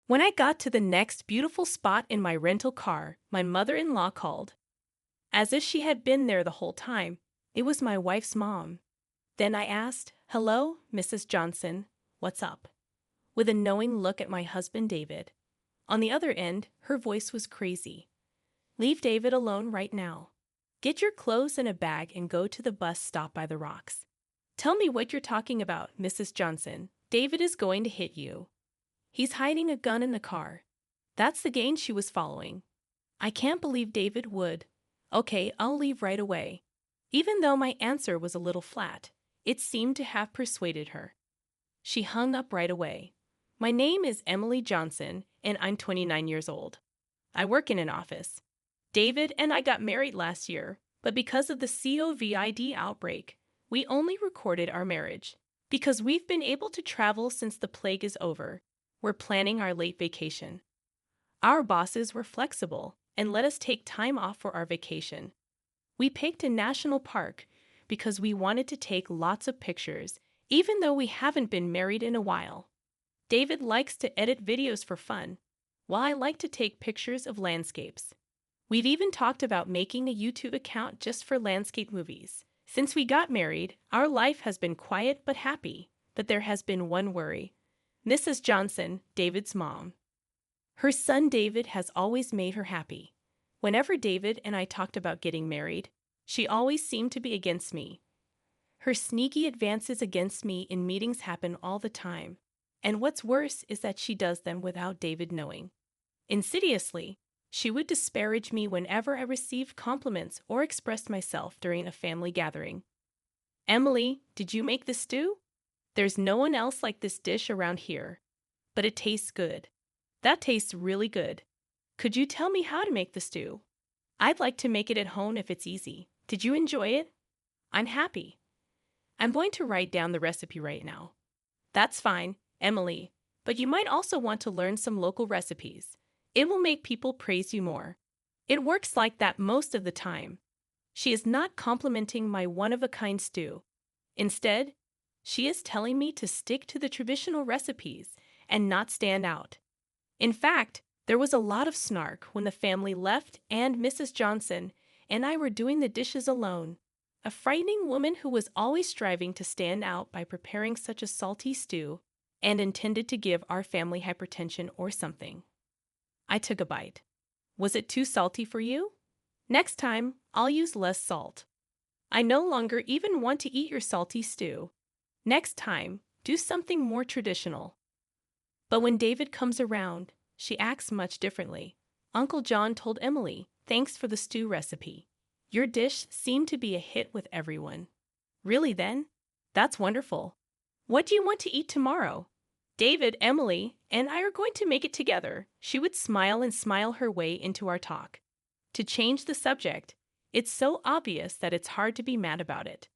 When I got to the next beautiful spot in my rental car, my mother-in-law called. As if she had been there the whole time, it was my wife's mom. Then I asked, "Hello, Mrs. Johnson, what's up?" With a knowing look at my husband David. On the other end, her voice was crazy. "Leave David alone right now. Get your clothes in a bag and go to the bus stop by the rocks. Tell me what you're talking about, Mrs. Johnson. David is going to hit you. He's hiding a gun in the car." That's the gain she was following. I can't believe David would. "Okay, I'll leave right away." Even though my answer was a little flat, it seemed to have persuaded her. She hung up right away. "My name is Emily Johnson, and I'm 29 years old. I work in an office. David and I got married last year, but because of the COVID outbreak, we only recorded our marriage. Because we've been able to travel since the plague is over, we're planning our late vacation. Our bosses were flexible and let us take time off for our vacation. We picked a national park because we wanted to take lots of pictures, even though we haven't been married in a while. David likes to edit videos for fun, while I like to take pictures of landscapes. We've even talked about making a YouTube account just for landscape movies. Since we got married, our life has been quiet but happy, but there has been one worry. Mrs. Johnson, David's mom. Her son David has always made her happy. Whenever David and I talked about getting married, she always seemed to be against me. Her sneaky advances against me in meetings happen all the time, and what's worse is that she does them without David knowing. Insidiously, she would disparage me whenever I received compliments or expressed myself during a family gathering. "Emily, did you make this stew? There's no one else like this dish around here, but it tastes good. That tastes really good. Could you tell me how to make the stew? I'd like to make it at home if it's easy. Did you enjoy it? I'm happy. I'm going to write down the recipe right now." "That's fine, Emily, but you might also want to learn some local recipes. It will make people praise you more." It works like that most of the time. She is not complimenting my one-of-a-kind stew. Instead, she is telling me to stick to the traditional recipes and not stand out. In fact, there was a lot of snark when the family left and Mrs. Johnson and I were doing the dishes alone. A frightening woman who was always striving to stand out by preparing such a salty stew and intended to give our family hypertension or something. I took a bite. "Was it too salty for you? Next time, I'll use less salt. I no longer even want to eat your salty stew. Next time, do something more traditional." But when David comes around, she acts much differently. Uncle John told Emily, "Thanks for the stew recipe. Your dish seemed to be a hit with everyone." "Really then? That's wonderful. What do you want to eat tomorrow?" "David, Emily, and I are going to make it together." She would smile and smile her way into our talk. To change the subject, it's so obvious that it's hard to be mad about it.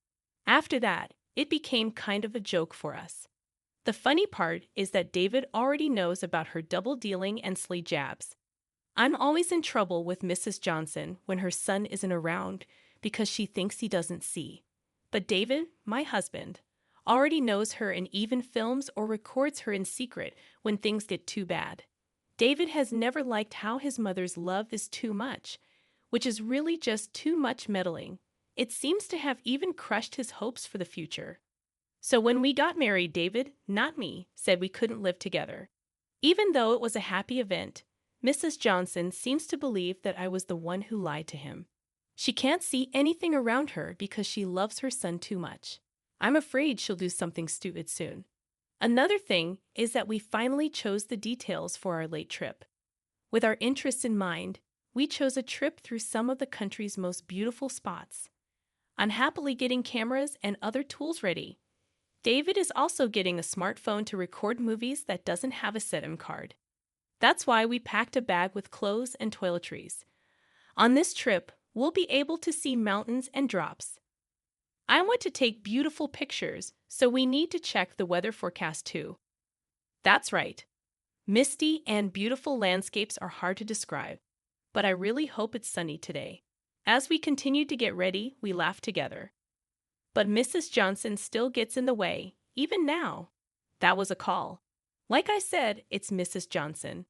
After that, it became kind of a joke for us. The funny part is that David already knows about her double-dealing and sly jabs. I'm always in trouble with Mrs. Johnson when her son isn't around because she thinks he doesn't see. But David, my husband, already knows her and even films or records her in secret when things get too bad. David has never liked how his mother's love is too much, which is really just too much meddling. It seems to have even crushed his hopes for the future. So when we got married, David, not me, said we couldn't live together. Even though it was a happy event, Mrs. Johnson seems to believe that I was the one who lied to him. She can't see anything around her because she loves her son too much. I'm afraid she'll do something stupid soon. Another thing is that we finally chose the details for our late trip. With our interests in mind, we chose a trip through some of the country's most beautiful spots. I'm happily getting cameras and other tools ready. David is also getting a smartphone to record movies that doesn't have a SIM card. That's why we packed a bag with clothes and toiletries. On this trip, we'll be able to see mountains and drops. I want to take beautiful pictures, so we need to check the weather forecast too. That's right. Misty and beautiful landscapes are hard to describe, but I really hope it's sunny today. As we continued to get ready, we laughed together. But Mrs. Johnson still gets in the way, even now. That was a call. Like I said, it's Mrs. Johnson.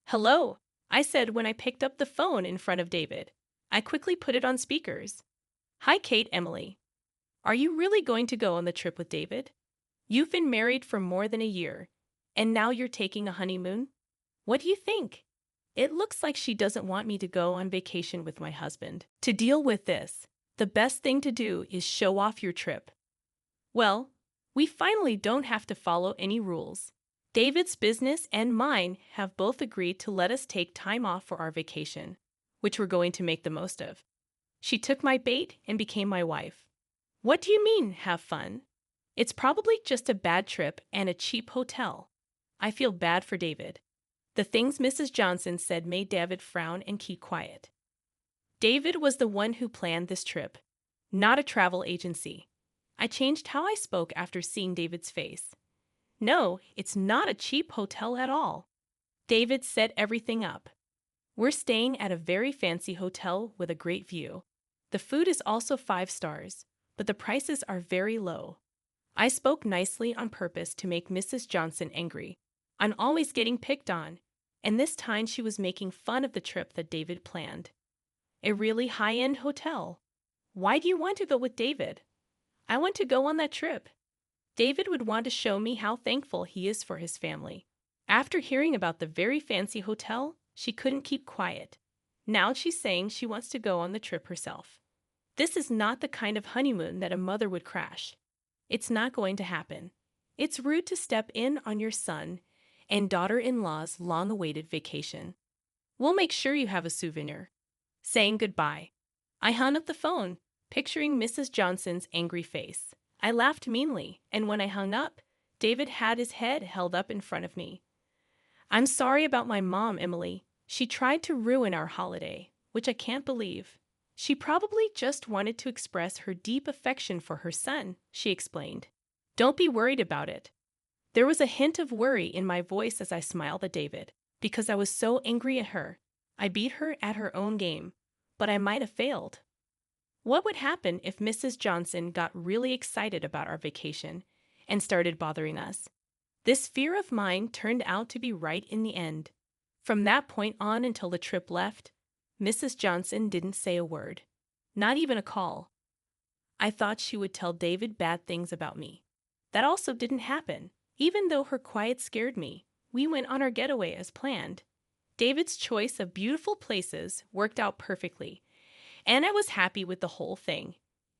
Hello, I said when I picked up the phone in front of David. I quickly put it on speakers. Hi, Kate, Emily. Are you really going to go on the trip with David? You've been married for more than a year, and now you're taking a honeymoon? What do you think? It looks like she doesn't want me to go on vacation with my husband. To deal with this, the best thing to do is show off your trip. Well, we finally don't have to follow any rules. David's business and mine have both agreed to let us take time off for our vacation, which we're going to make the most of. She took my bait and became my wife. What do you mean, have fun? It's probably just a bad trip and a cheap hotel. I feel bad for David. The things Mrs. Johnson said made David frown and keep quiet. David was the one who planned this trip, not a travel agency. I changed how I spoke after seeing David's face. No, it's not a cheap hotel at all. David set everything up. We're staying at a very fancy hotel with a great view. The food is also 5 stars, but the prices are very low. I spoke nicely on purpose to make Mrs. Johnson angry. I'm always getting picked on, and this time she was making fun of the trip that David planned. A really high-end hotel. Why do you want to go with David? I want to go on that trip. David would want to show me how thankful he is for his family. After hearing about the very fancy hotel, she couldn't keep quiet. Now she's saying she wants to go on the trip herself. This is not the kind of honeymoon that a mother would crash. It's not going to happen. It's rude to step in on your son and daughter-in-law's long-awaited vacation. We'll make sure you have a souvenir. Saying goodbye, I hung up the phone, picturing Mrs. Johnson's angry face. I laughed meanly, and when I hung up, David had his head held up in front of me. I'm sorry about my mom, Emily. She tried to ruin our holiday, which I can't believe. She probably just wanted to express her deep affection for her son, she explained. Don't be worried about it. There was a hint of worry in my voice as I smiled at David, because I was so angry at her. I beat her at her own game, but I might have failed. What would happen if Mrs. Johnson got really excited about our vacation and started bothering us? This fear of mine turned out to be right in the end. From that point on until the trip left, Mrs. Johnson didn't say a word, not even a call. I thought she would tell David bad things about me. That also didn't happen. Even though her quiet scared me, we went on our getaway as planned. David's choice of beautiful places worked out perfectly, and I was happy with the whole thing.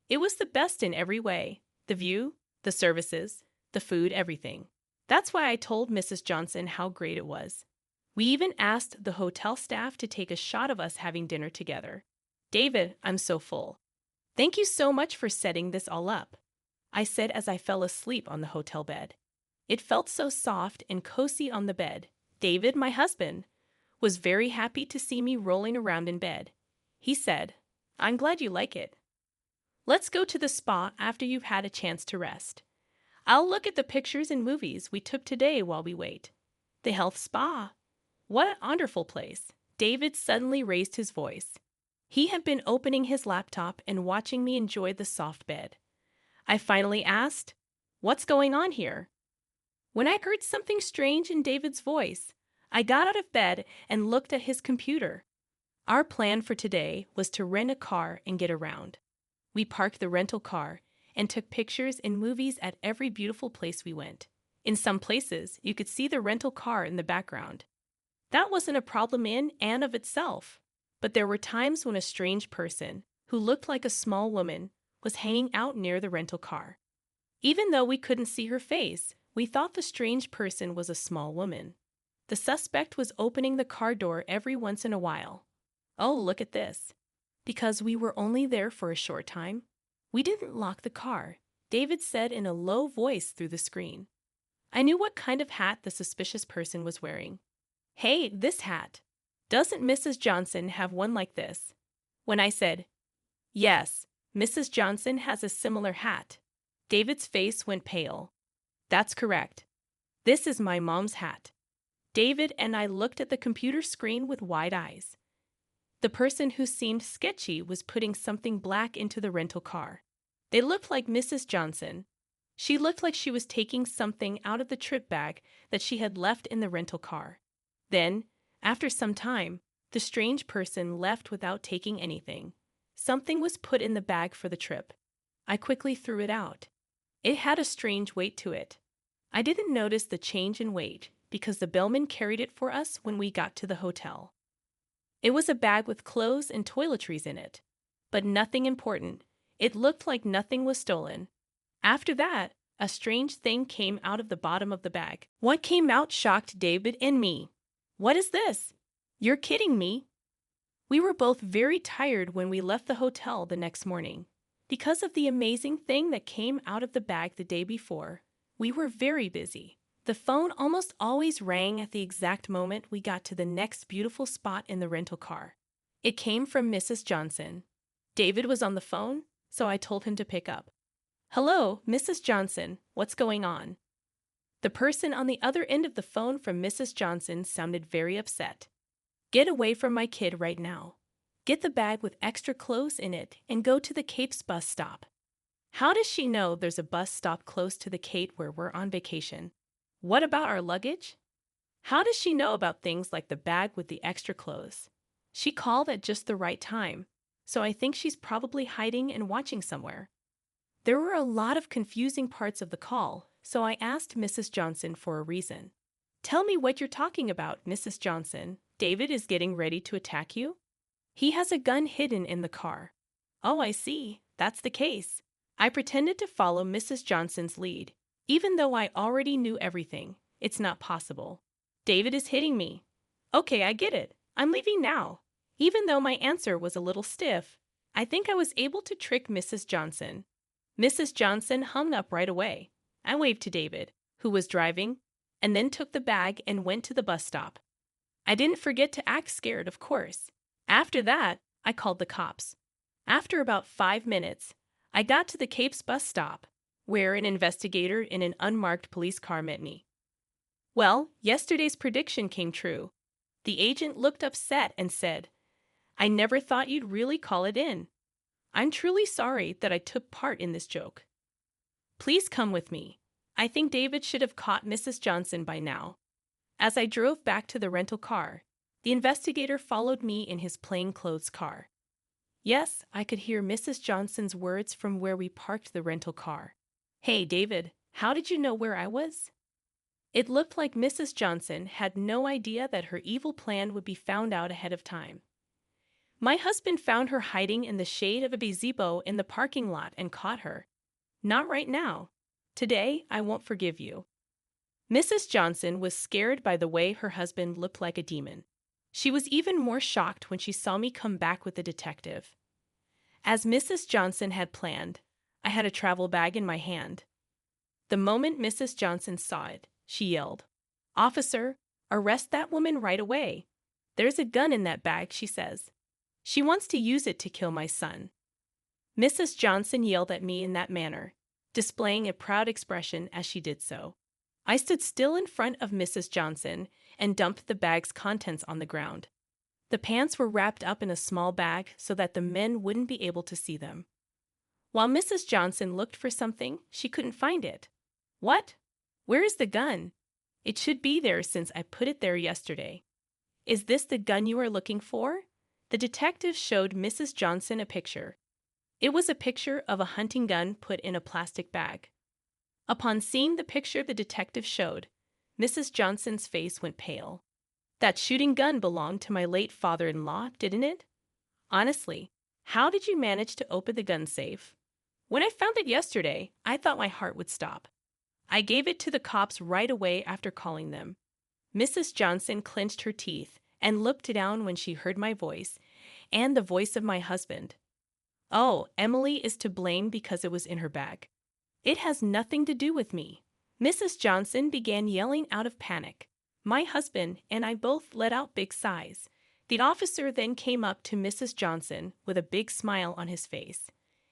It was the best in every way. The view, the services, the food, everything. That's why I told Mrs. Johnson how great it was. We even asked the hotel staff to take a shot of us having dinner together. David, I'm so full. Thank you so much for setting this all up, I said as I fell asleep on the hotel bed. It felt so soft and cozy on the bed. David, my husband, was very happy to see me rolling around in bed. He said, I'm glad you like it. Let's go to the spa after you've had a chance to rest. I'll look at the pictures and movies we took today while we wait. The health spa. What a wonderful place. David suddenly raised his voice. He had been opening his laptop and watching me enjoy the soft bed. I finally asked, what's going on here? When I heard something strange in David's voice, I got out of bed and looked at his computer. Our plan for today was to rent a car and get around. We parked the rental car and took pictures and movies at every beautiful place we went. In some places, you could see the rental car in the background. That wasn't a problem in and of itself, but there were times when a strange person, who looked like a small woman, was hanging out near the rental car. Even though we couldn't see her face, we thought the strange person was a small woman. The suspect was opening the car door every once in a while. Oh, look at this. Because we were only there for a short time, we didn't lock the car, David said in a low voice through the screen. I knew what kind of hat the suspicious person was wearing. Hey, this hat. Doesn't Mrs. Johnson have one like this? When I said, yes, Mrs. Johnson has a similar hat, David's face went pale. That's correct. This is my mom's hat. David and I looked at the computer screen with wide eyes. The person who seemed sketchy was putting something black into the rental car. They looked like Mrs. Johnson. She looked like she was taking something out of the trip bag that she had left in the rental car. Then, after some time, the strange person left without taking anything. Something was put in the bag for the trip. I quickly threw it out. It had a strange weight to it. I didn't notice the change in weight because the bellman carried it for us when we got to the hotel. It was a bag with clothes and toiletries in it, but nothing important. It looked like nothing was stolen. After that, a strange thing came out of the bottom of the bag. What came out shocked David and me. What is this? You're kidding me. We were both very tired when we left the hotel the next morning. Because of the amazing thing that came out of the bag the day before, we were very busy. The phone almost always rang at the exact moment we got to the next beautiful spot in the rental car. It came from Mrs. Johnson. David was on the phone, so I told him to pick up. Hello, Mrs. Johnson, what's going on? The person on the other end of the phone from Mrs. Johnson sounded very upset. Get away from my kid right now. Get the bag with extra clothes in it and go to the Cape's bus stop. How does she know there's a bus stop close to the Cape where we're on vacation? What about our luggage? How does she know about things like the bag with the extra clothes? She called at just the right time, so I think she's probably hiding and watching somewhere. There were a lot of confusing parts of the call, so I asked Mrs. Johnson for a reason. Tell me what you're talking about, Mrs. Johnson. David is getting ready to attack you? He has a gun hidden in the car. Oh, I see. That's the case. I pretended to follow Mrs. Johnson's lead. Even though I already knew everything, it's not possible. David is hitting me. Okay, I get it. I'm leaving now. Even though my answer was a little stiff, I think I was able to trick Mrs. Johnson. Mrs. Johnson hung up right away. I waved to David, who was driving, and then took the bag and went to the bus stop. I didn't forget to act scared, of course. After that, I called the cops. After about 5 minutes, I got to the Cape's bus stop, where an investigator in an unmarked police car met me. Well, yesterday's prediction came true. The agent looked upset and said, I never thought you'd really call it in. I'm truly sorry that I took part in this joke. Please come with me. I think David should have caught Mrs. Johnson by now. As I drove back to the rental car, the investigator followed me in his plainclothes car. Yes, I could hear Mrs. Johnson's words from where we parked the rental car. Hey, David, how did you know where I was? It looked like Mrs. Johnson had no idea that her evil plan would be found out ahead of time. My husband found her hiding in the shade of a gazebo in the parking lot and caught her. Not right now. Today, I won't forgive you. Mrs. Johnson was scared by the way her husband looked like a demon. She was even more shocked when she saw me come back with the detective. As Mrs. Johnson had planned, I had a travel bag in my hand. The moment Mrs. Johnson saw it, she yelled, Officer, arrest that woman right away. There's a gun in that bag, she says. She wants to use it to kill my son. Mrs. Johnson yelled at me in that manner, displaying a proud expression as she did so. I stood still in front of Mrs. Johnson and dumped the bag's contents on the ground. The pants were wrapped up in a small bag so that the men wouldn't be able to see them. While Mrs. Johnson looked for something, she couldn't find it. What? Where is the gun? It should be there since I put it there yesterday. Is this the gun you are looking for? The detective showed Mrs. Johnson a picture. It was a picture of a hunting gun put in a plastic bag. Upon seeing the picture the detective showed, Mrs. Johnson's face went pale. That shooting gun belonged to my late father-in-law, didn't it? Honestly, how did you manage to open the gun safe? When I found it yesterday, I thought my heart would stop. I gave it to the cops right away after calling them. Mrs. Johnson clenched her teeth and looked down when she heard my voice and the voice of my husband. Oh, Emily is to blame because it was in her bag. It has nothing to do with me. Mrs. Johnson began yelling out of panic. My husband and I both let out big sighs. The officer then came up to Mrs. Johnson with a big smile on his face.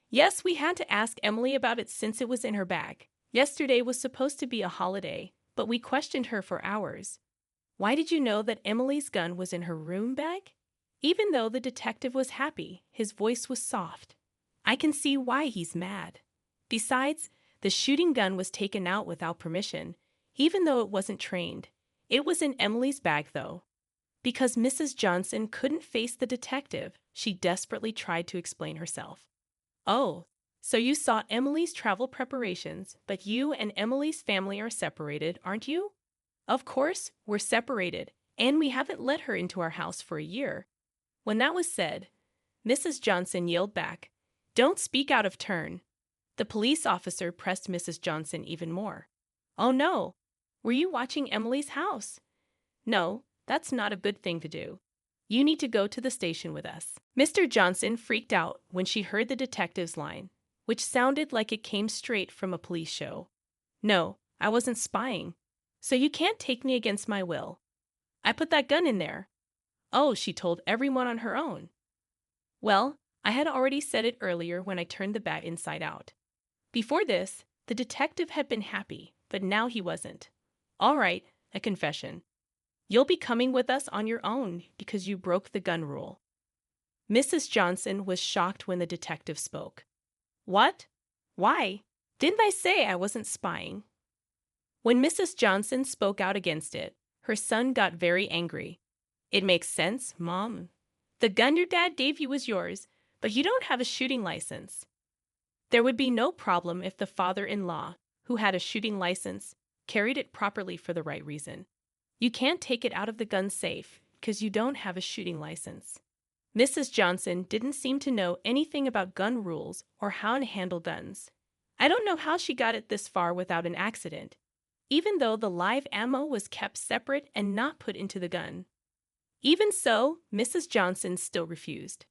Yes, we had to ask Emily about it since it was in her bag. Yesterday was supposed to be a holiday, but we questioned her for hours. Why did you know that Emily's gun was in her room bag? Even though the detective was happy, his voice was soft. I can see why he's mad. Besides, The shooting gun was taken out without permission, even though it wasn't trained. It was in Emily's bag, though. Because Mrs. Johnson couldn't face the detective, she desperately tried to explain herself. Oh, so you saw Emily's travel preparations, but you and Emily's family are separated, aren't you? Of course, we're separated, and we haven't let her into our house for a year. When that was said, Mrs. Johnson yelled back, "Don't speak out of turn." The police officer pressed Mrs. Johnson even more. "Oh no, were you watching Emily's house? No, that's not a good thing to do. You need to go to the station with us." Mr. Johnson freaked out when she heard the detective's line, which sounded like it came straight from a police show. "No, I wasn't spying. So you can't take me against my will. I put that gun in there." Oh, she told everyone on her own. Well, I had already said it earlier when I turned the bat inside out. Before this, the detective had been happy, but now he wasn't. All right, a confession. You'll be coming with us on your own because you broke the gun rule. Mrs. Johnson was shocked when the detective spoke. What? Why? Didn't I say I wasn't spying? When Mrs. Johnson spoke out against it, her son got very angry. It makes sense, Mom. The gun your dad gave you was yours, but you don't have a shooting license. There would be no problem if the father-in-law, who had a shooting license, carried it properly for the right reason. You can't take it out of the gun safe because you don't have a shooting license. Mrs. Johnson didn't seem to know anything about gun rules or how to handle guns. I don't know how she got it this far without an accident, even though the live ammo was kept separate and not put into the gun. Even so, Mrs. Johnson still refused.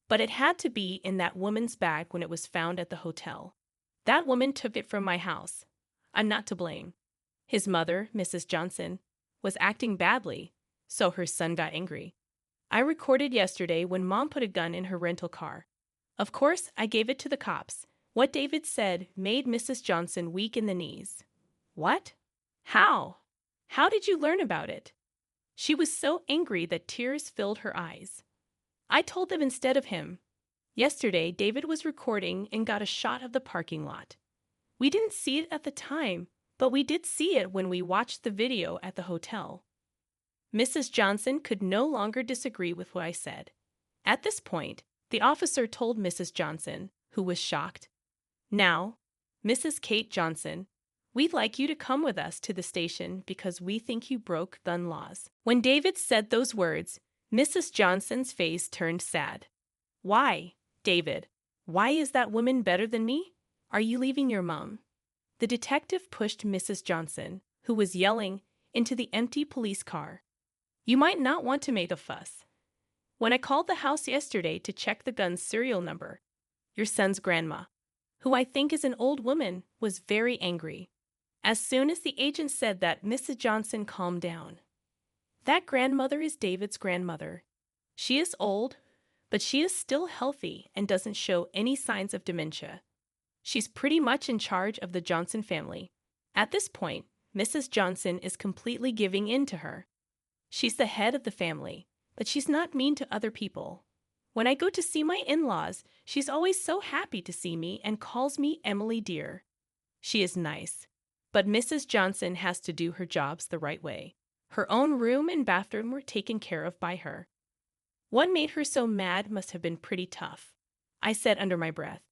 But it had to be in that woman's bag when it was found at the hotel. That woman took it from my house. I'm not to blame. His mother, Mrs. Johnson, was acting badly, so her son got angry. I recorded yesterday when Mom put a gun in her rental car. Of course, I gave it to the cops. What David said made Mrs. Johnson weak in the knees. What? How? How did you learn about it? She was so angry that tears filled her eyes. I told them instead of him. Yesterday, David was recording and got a shot of the parking lot. We didn't see it at the time, but we did see it when we watched the video at the hotel. Mrs. Johnson could no longer disagree with what I said. At this point, the officer told Mrs. Johnson, who was shocked, "Now, Mrs. Kate Johnson, we'd like you to come with us to the station because we think you broke gun laws." When David said those words, Mrs. Johnson's face turned sad. "Why, David? Why is that woman better than me? Are you leaving your mom?" The detective pushed Mrs. Johnson, who was yelling, into the empty police car. "You might not want to make a fuss. When I called the house yesterday to check the gun's serial number, your son's grandma, who I think is an old woman, was very angry. As soon as the agent said that, Mrs. Johnson calmed down. That grandmother is David's grandmother. She is old, but she is still healthy and doesn't show any signs of dementia. She's pretty much in charge of the Johnson family. At this point, Mrs. Johnson is completely giving in to her. She's the head of the family, but she's not mean to other people. When I go to see my in-laws, she's always so happy to see me and calls me Emily dear. She is nice. But Mrs. Johnson has to do her jobs the right way. Her own room and bathroom were taken care of by her. What made her so mad must have been pretty tough. I said under my breath.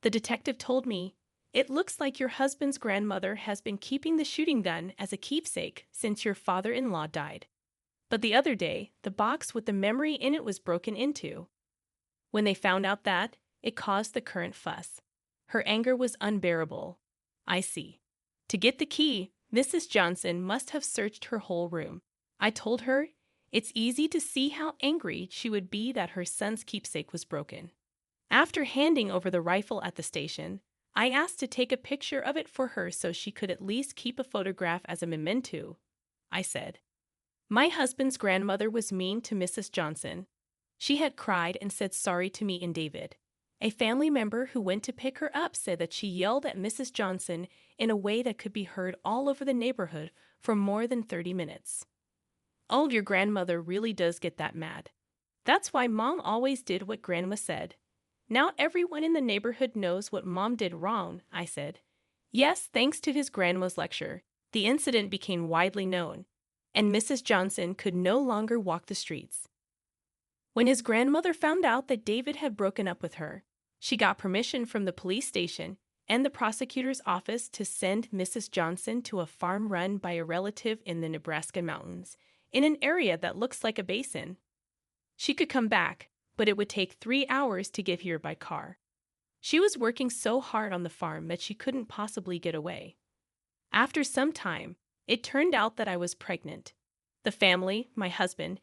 The detective told me, "It looks like your husband's grandmother has been keeping the shooting gun as a keepsake since your father-in-law died. But the other day, the box with the memory in it was broken into. When they found out that, it caused the current fuss. Her anger was unbearable. I see. To get the key, Mrs. Johnson must have searched her whole room. I told her it's easy to see how angry she would be that her son's keepsake was broken. After handing over the rifle at the station, I asked to take a picture of it for her so she could at least keep a photograph as a memento," I said. My husband's grandmother was mean to Mrs. Johnson. She had cried and said sorry to me and David. A family member who went to pick her up said that she yelled at Mrs. Johnson in a way that could be heard all over the neighborhood for more than 30 minutes. Oh, your grandmother really does get that mad. That's why Mom always did what Grandma said. Now everyone in the neighborhood knows what Mom did wrong, I said. Yes, thanks to his grandma's lecture, the incident became widely known, and Mrs. Johnson could no longer walk the streets. When his grandmother found out that David had broken up with her, she got permission from the police station and the prosecutor's office to send Mrs. Johnson to a farm run by a relative in the Nebraska mountains, in an area that looks like a basin. She could come back, but it would take 3 hours to get here by car. She was working so hard on the farm that she couldn't possibly get away. After some time, it turned out that I was pregnant. The family, my husband,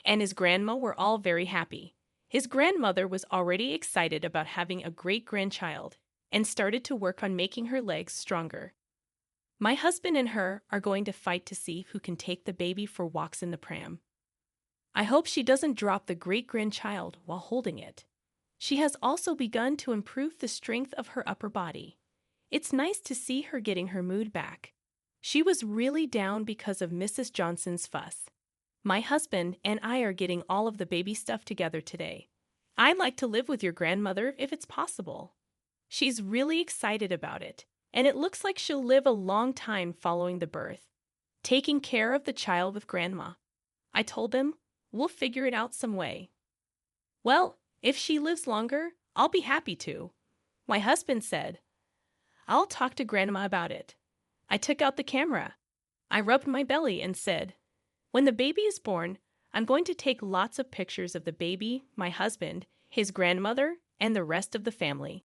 and his grandma were all very happy. His grandmother was already excited about having a great-grandchild and started to work on making her legs stronger. My husband and her are going to fight to see who can take the baby for walks in the pram. I hope she doesn't drop the great-grandchild while holding it. She has also begun to improve the strength of her upper body. It's nice to see her getting her mood back. She was really down because of Mrs. Johnson's fuss. My husband and I are getting all of the baby stuff together today. I'd like to live with your grandmother if it's possible. She's really excited about it, and it looks like she'll live a long time following the birth, taking care of the child with grandma. I told him, we'll figure it out some way. Well, if she lives longer, I'll be happy to. My husband said, I'll talk to grandma about it. I took out the camera. I rubbed my belly and said, when the baby is born, I'm going to take lots of pictures of the baby, my husband, his grandmother, and the rest of the family.